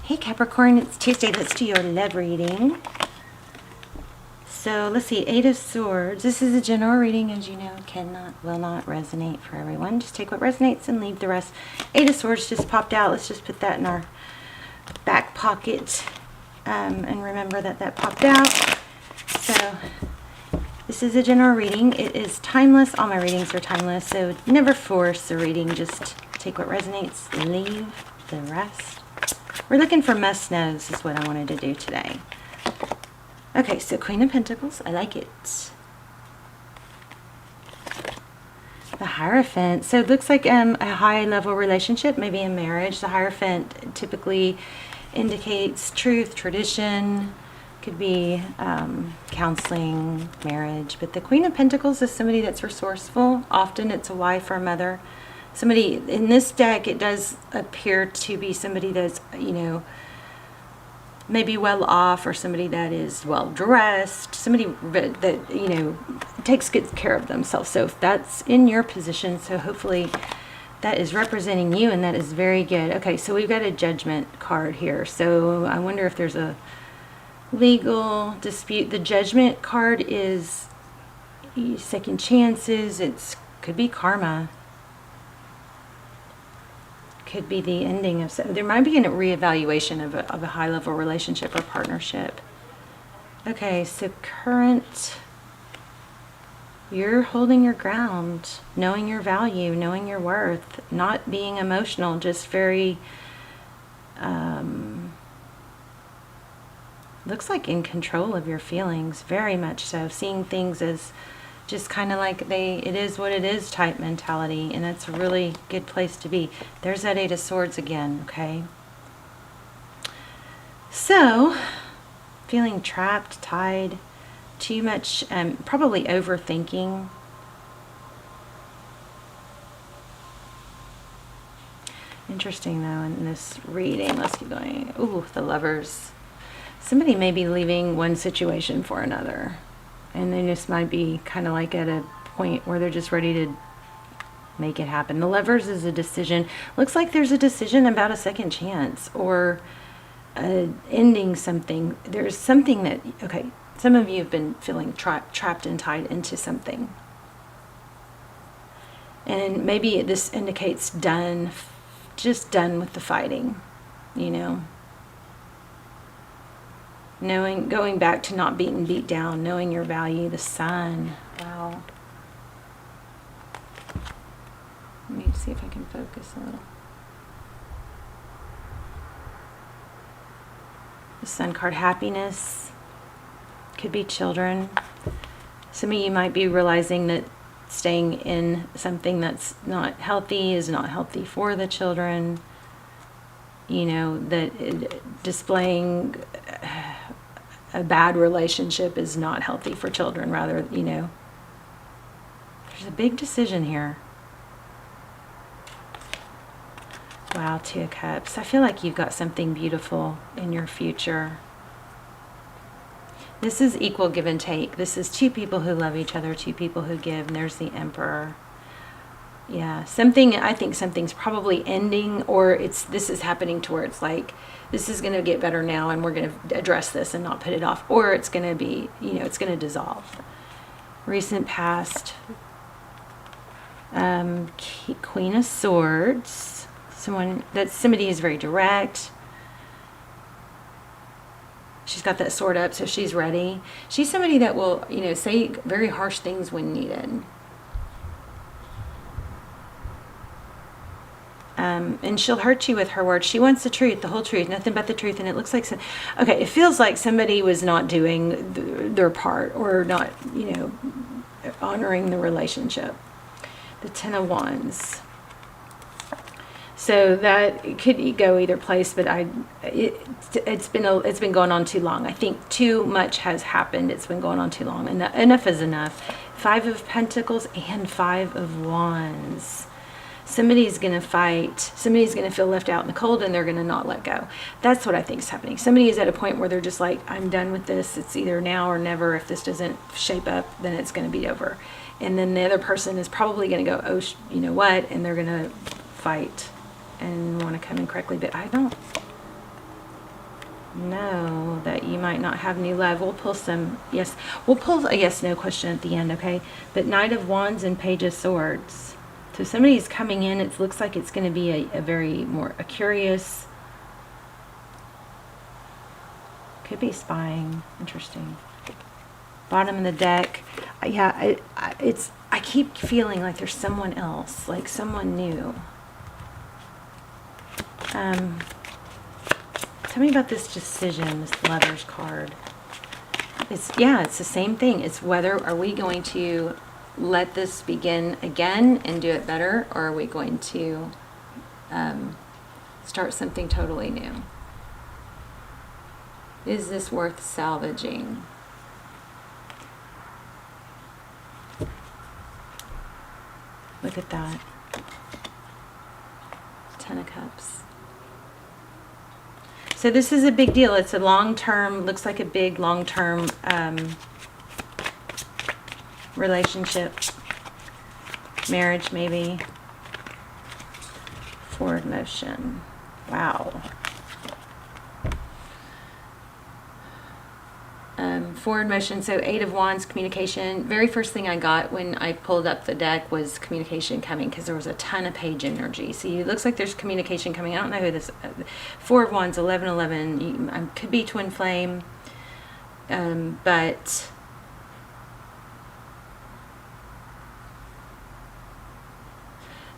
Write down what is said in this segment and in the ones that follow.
Hey Capricorn, it's Tuesday. Let's do your love reading. So let's see, Eight of Swords. This is a general reading, as you know, will not resonate for everyone. Just take what resonates and leave the rest. Eight of Swords just popped out. Let's just put that in our back pocket and remember that that popped out. So this is a general reading. It is timeless. All my readings are timeless, so never force a reading. Just take what resonates, leave the rest. We're looking for must-knows is what I wanted to do today. Okay, so Queen of Pentacles. I like it. The Hierophant. So it looks like a high-level relationship, maybe a marriage. The Hierophant typically indicates truth, tradition. Could be counseling, marriage. But the Queen of Pentacles is somebody that's resourceful. Often it's a wife or a mother. Somebody in this deck, it does appear to be somebody that's, you know, maybe well off, or somebody that is well dressed, somebody that, you know, takes good care of themselves. So if that's in your position, so hopefully that is representing you, and that is very good. Okay, so we've got a Judgment card here. So I wonder if there's a legal dispute. The Judgment card is second chances. It could be karma. Could be the ending of, there might be a reevaluation of a high-level relationship or partnership. Okay, so current, you're holding your ground, knowing your value, knowing your worth, not being emotional, just very, looks like in control of your feelings, very much so, seeing things as just kind of like it is what it is type mentality, and it's a really good place to be. There's that Eight of Swords again, okay? So, feeling trapped, tied, too much, probably overthinking. Interesting though, in this reading, let's keep going. Ooh, the Lovers. Somebody may be leaving one situation for another. And they just might be kind of like at a point where they're just ready to make it happen. The Lovers is a decision. Looks like there's a decision about a second chance, or ending something. There's something that, okay, some of you have been feeling trapped and tied into something. And maybe this indicates done, just done with the fighting, you know. Going back to not being beat down, knowing your value. The Sun. Wow. Let me see if I can focus a little. The Sun card, happiness. Could be children. Some of you might be realizing that staying in something that's not healthy is not healthy for the children. You know, that displaying a bad relationship is not healthy for children. Rather, you know, there's a big decision here. Wow, Two of Cups. I feel like you've got something beautiful in your future. This is equal give and take. This is two people who love each other, two people who give, and there's the Emperor. Yeah, I think something's probably ending, or this is happening to where it's like, this is going to get better now, and we're going to address this and not put it off, or it's going to be, you know, it's going to dissolve. Recent past. Queen of Swords. Somebody is very direct. She's got that sword up, so she's ready. She's somebody that will, you know, say very harsh things when needed. And she'll hurt you with her words. She wants the truth, the whole truth, nothing but the truth. And it looks like, okay, it feels like somebody was not doing their part, or not, you know, honoring the relationship. The Ten of Wands. So that could go either place, but it's been going on too long. I think too much has happened. It's been going on too long. Enough is enough. Five of Pentacles and Five of Wands. Somebody's going to fight. Somebody's going to feel left out in the cold, and they're going to not let go. That's what I think is happening. Somebody is at a point where they're just like, I'm done with this. It's either now or never. If this doesn't shape up, then it's going to be over. And then the other person is probably going to go, oh, you know what? And they're going to fight and want to come in correctly. But I don't. know that you might not have new love. We'll pull some, yes, we'll pull a yes, no question at the end, okay? But Knight of Wands and Page of Swords. So somebody's coming in, it looks like it's going to be a very a curious, could be spying, interesting. Bottom of the deck, yeah, I keep feeling like there's someone else, like someone new. Tell me about this decision, this Lovers card. It's the same thing. It's whether are we going to let this begin again and do it better, or are we going to start something totally new? Is this worth salvaging? Look at that. Ten of Cups. So this is a big deal. It's a long-term, looks like a big long-term relationship, marriage maybe. Forward motion. Wow. Forward motion, so Eight of Wands, communication. Very first thing I got when I pulled up the deck was communication coming, because there was a ton of page energy. So it looks like there's communication coming. I don't know who this, Four of Wands, 1111, could be twin flame, but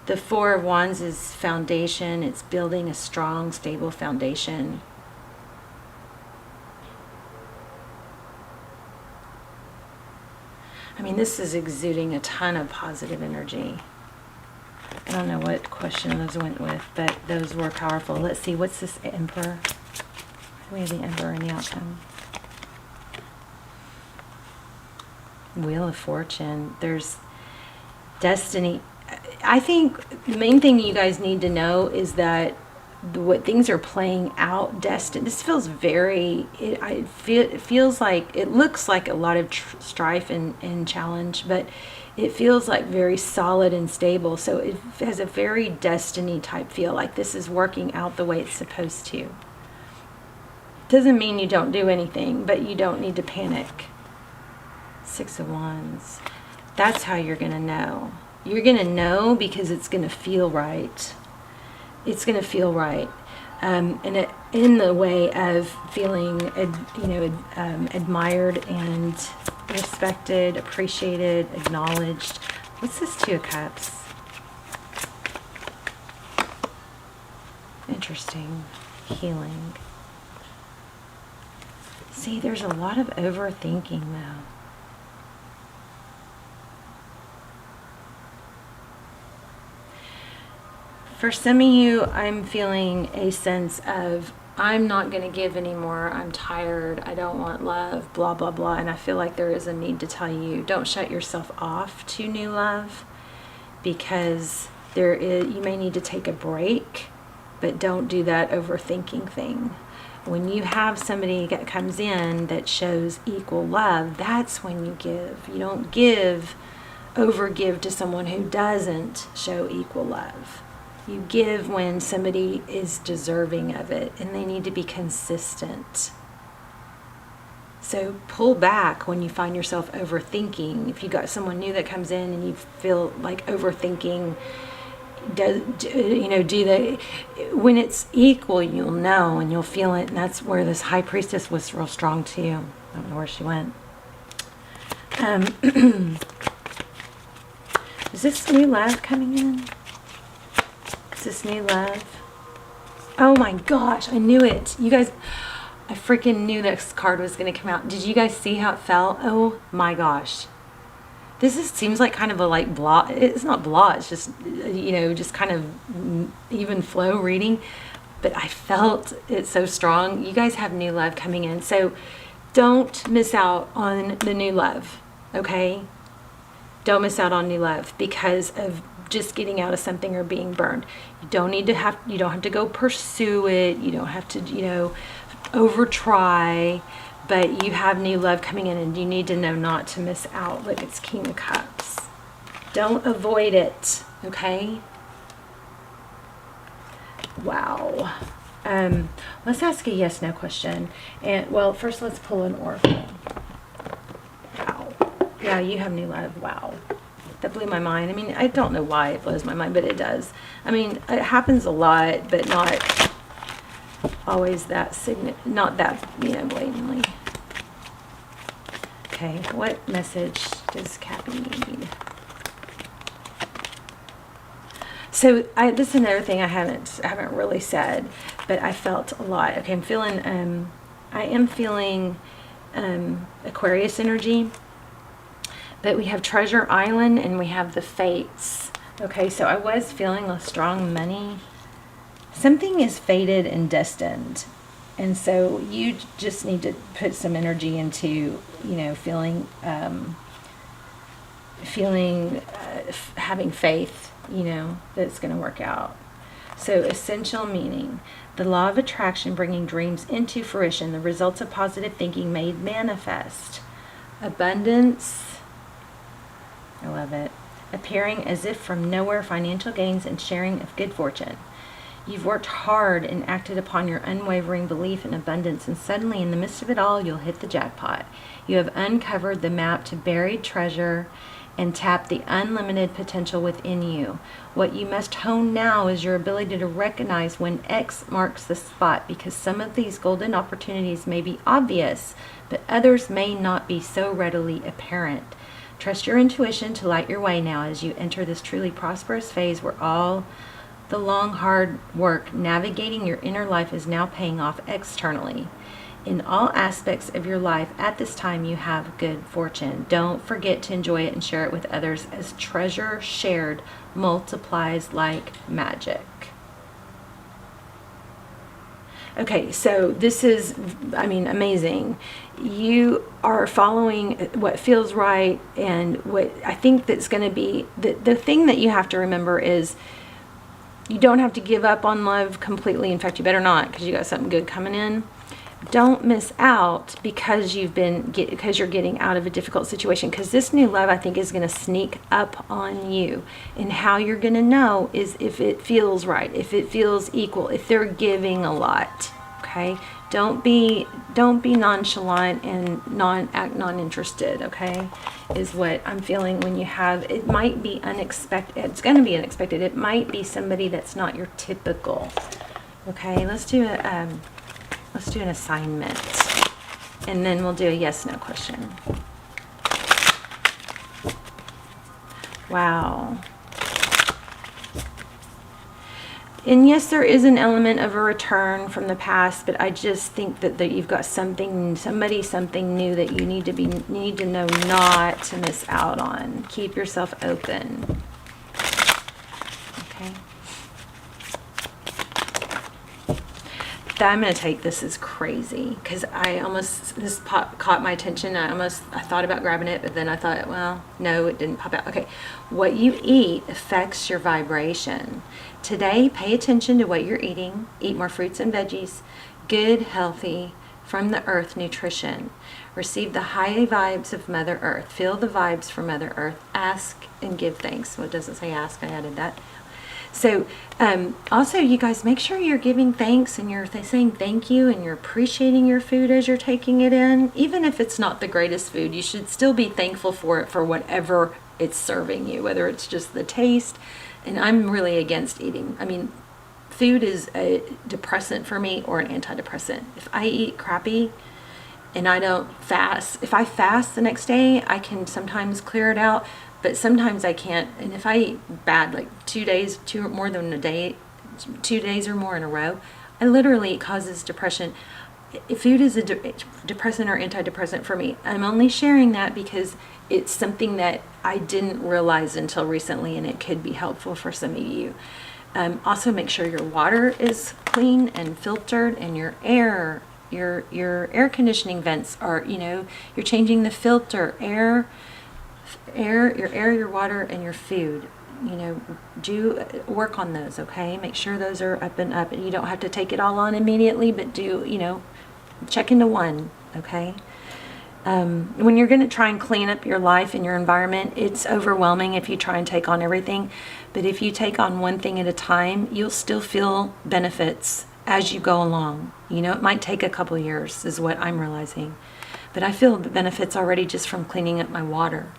the Four of Wands is foundation. It's building a strong, stable foundation. I mean, this is exuding a ton of positive energy. I don't know what question those went with, but those were powerful. Let's see, what's this Emperor? We have the Emperor in the outcome. Wheel of Fortune. There's destiny. I think the main thing you guys need to know is that what things are playing out, destined. This feels very, it feels like, it looks like a lot of strife and challenge, but it feels like very solid and stable. So it has a very destiny type feel, like this is working out the way it's supposed to. Doesn't mean you don't do anything, but you don't need to panic. Six of Wands. That's how you're going to know. You're going to know because it's going to feel right. It's going to feel right, and in the way of feeling, admired and respected, appreciated, acknowledged. What's this Two of Cups? Interesting. Healing. See, there's a lot of overthinking though. For some of you, I'm feeling a sense of, I'm not going to give anymore. I'm tired. I don't want love, blah, blah, blah. And I feel like there is a need to tell you, don't shut yourself off to new love, because you may need to take a break, but don't do that overthinking thing. When you have somebody that comes in that shows equal love, that's when you give. You don't overgive to someone who doesn't show equal love. You give when somebody is deserving of it, and they need to be consistent. So pull back when you find yourself overthinking. If you got someone new that comes in and you feel like overthinking, when it's equal, you'll know and you'll feel it. And that's where this High Priestess was real strong too. I don't know where she went. Is this new love coming in? Is this new love? Oh my gosh, I knew it. You guys, I freaking knew this card was going to come out. Did you guys see how it fell? Oh my gosh. Seems like kind of a blah. It's not blah, it's just, just kind of even flow reading. But I felt it so strong. You guys have new love coming in. So don't miss out on the new love, okay? Don't miss out on new love because of just getting out of something or being burned. You don't have to go pursue it. You don't have to, over try, but you have new love coming in and you need to know not to miss out. Look, it's King of Cups. Don't avoid it, okay? Wow. Let's ask a yes/no question. And well, first let's pull an oracle. Wow. Yeah, you have new love. Wow. That blew my mind. I mean, I don't know why it blows my mind, but it does. I mean, it happens a lot, but not always that not that, blatantly. Okay, what message does Cappy need? So this is another thing I haven't really said, but I felt a lot. Okay, I am feeling Aquarius energy, but we have Treasure Island and we have the Fates. Okay, so I was feeling a strong money. Something is fated and destined, and so you just need to put some energy into, feeling having faith, that it's going to work out. So essential meaning, the law of attraction bringing dreams into fruition, the results of positive thinking made manifest. Abundance, I love it. Appearing as if from nowhere, financial gains and sharing of good fortune. You've worked hard and acted upon your unwavering belief in abundance, and suddenly in the midst of it all, you'll hit the jackpot. You have uncovered the map to buried treasure and tap the unlimited potential within you. What you must hone now is your ability to recognize when X marks the spot, because some of these golden opportunities may be obvious, but others may not be so readily apparent. Trust your intuition to light your way now as you enter this truly prosperous phase where all the long, hard work navigating your inner life is now paying off externally. In all aspects of your life at this time, you have good fortune. Don't forget to enjoy it and share it with others, as treasure shared multiplies like magic. Okay, so this is, amazing. You are following what feels right, and what I think that's going to be, the thing that you have to remember is you don't have to give up on love completely. In fact, you better not, because you got something good coming in. Don't miss out because you're getting out of a difficult situation, because this new love, I think, is going to sneak up on you. And how you're going to know is if it feels right, if it feels equal, if they're giving a lot. Okay, don't be nonchalant and act non-interested. Okay, is what I'm feeling when you have. It might be unexpected. It's going to be unexpected. It might be somebody that's not your typical. Okay, let's do an assignment, and then we'll do a yes/no question. Wow. And yes, there is an element of a return from the past, but I just think that you've got something new that you need to know not to miss out on. Keep yourself open. Okay. I'm going to take this as crazy, because this caught my attention. I thought about grabbing it, but then I thought, well, no, it didn't pop out. Okay. What you eat affects your vibration. Today, pay attention to what you're eating. Eat more fruits and veggies. Good, healthy, from the earth nutrition. Receive the high vibes of Mother Earth. Feel the vibes from Mother Earth. Ask and give thanks. Well, it doesn't say ask. I added that. So also, you guys, make sure you're giving thanks and you're saying thank you and you're appreciating your food as you're taking it in. Even if it's not the greatest food, you should still be thankful for it, for whatever it's serving you, whether it's just the taste. And I'm really against eating. Food is a depressant for me or an antidepressant. If I eat crappy and I don't fast, if I fast the next day, I can sometimes clear it out. But sometimes I can't, and if I eat bad, like 2 days, more than a day, 2 days or more in a row, it causes depression. If food is a depressant or antidepressant for me, I'm only sharing that because it's something that I didn't realize until recently, and it could be helpful for some of you. Also, make sure your water is clean and filtered, and your air conditioning vents are, you're changing the filter, your water, and your food. Do work on those, okay? Make sure those are up and up, and you don't have to take it all on immediately, but check into one, okay? When you're going to try and clean up your life and your environment, it's overwhelming if you try and take on everything. But if you take on one thing at a time, you'll still feel benefits as you go along. You know, it might take a couple years is what I'm realizing. But I feel the benefits already just from cleaning up my water.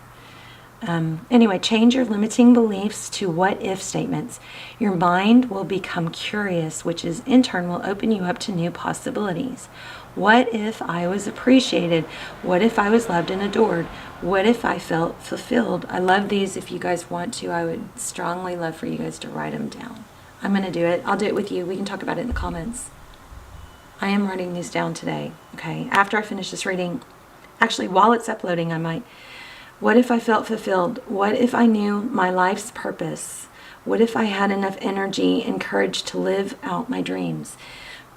Anyway, change your limiting beliefs to what if statements. Your mind will become curious, which is in turn will open you up to new possibilities. What if I was appreciated? What if I was loved and adored? What if I felt fulfilled? I love these. If you guys want to, I would strongly love for you guys to write them down. I'm going to do it. I'll do it with you. We can talk about it in the comments. I am writing these down today. Okay. After I finish this reading, actually, while it's uploading, I might. What if I felt fulfilled? What if I knew my life's purpose? What if I had enough energy and courage to live out my dreams?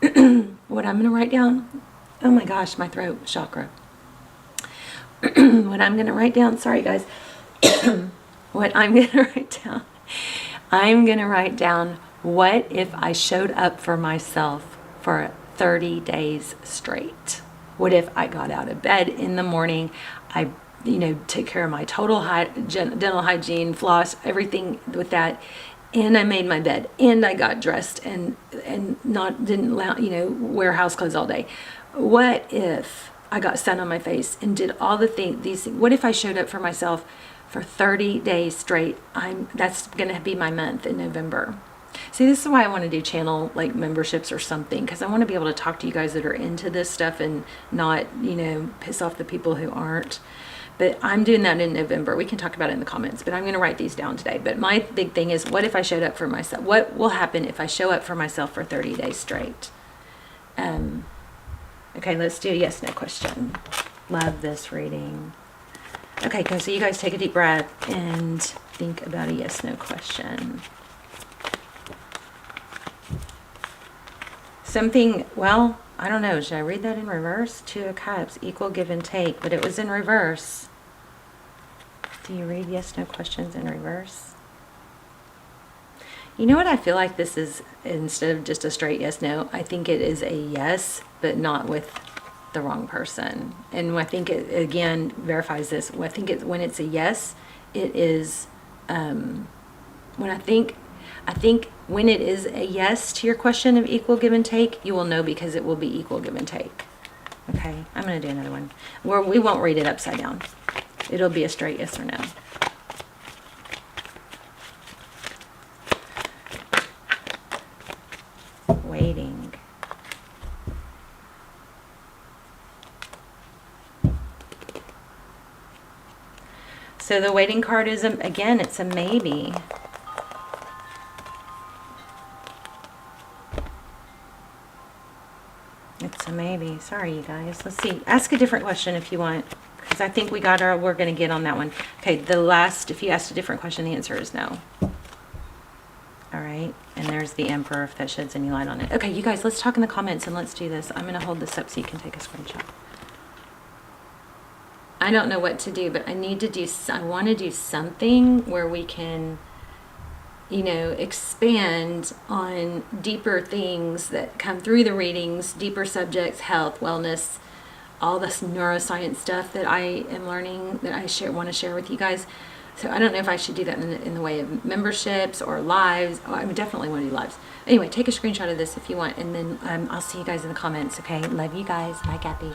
What I'm going to write down, oh my gosh, my throat chakra. What I'm going to write down, sorry guys, what I'm going to write down, I'm going to write down, what if I showed up for myself for 30 days straight? What if I got out of bed in the morning, I take care of my total dental hygiene, floss, everything with that, and I made my bed, and I got dressed and didn't wear house clothes all day. What if I got sun on my face and did all these things? What if I showed up for myself for 30 days straight? That's going to be my month in November. See, this is why I want to do channel like memberships or something, because I want to be able to talk to you guys that are into this stuff and not, piss off the people who aren't. But I'm doing that in November. We can talk about it in the comments, but I'm going to write these down today. But my big thing is, what if I showed up for myself? What will happen if I show up for myself for 30 days straight? Okay, let's do a yes, no question. Love this reading. Okay, so you guys take a deep breath and think about a yes, no question. Something, well, I don't know. Should I read that in reverse? 2 of Cups, equal give and take, but it was in reverse. Do you read yes, no questions in reverse? You know what I feel like this is, instead of just a straight yes, no, I think it is a yes, but not with the wrong person. And I think it, again, verifies this. I think when it's a yes, it is, I think when it is a yes to your question of equal give and take, you will know because it will be equal give and take. Okay, I'm going to do another one where we won't read it upside down. It'll be a straight yes or no. Waiting. So the waiting card is, again, it's a maybe. It's a maybe. Sorry, you guys. Let's see. Ask a different question if you want, because I think we're going to get on that one. Okay, the last, if you asked a different question, the answer is no. All right, and there's the Emperor, if that sheds any light on it. Okay, you guys, let's talk in the comments and let's do this. I'm going to hold this up so you can take a screenshot. I don't know what to do, but I want to do something where we can, expand on deeper things that come through the readings, deeper subjects, health, wellness, all this neuroscience stuff that I am learning that I want to share with you guys. So I don't know if I should do that in the way of memberships or lives. Oh, I definitely want to do lives. Anyway, take a screenshot of this if you want, and then I'll see you guys in the comments, okay? Love you guys. Bye, Cappy.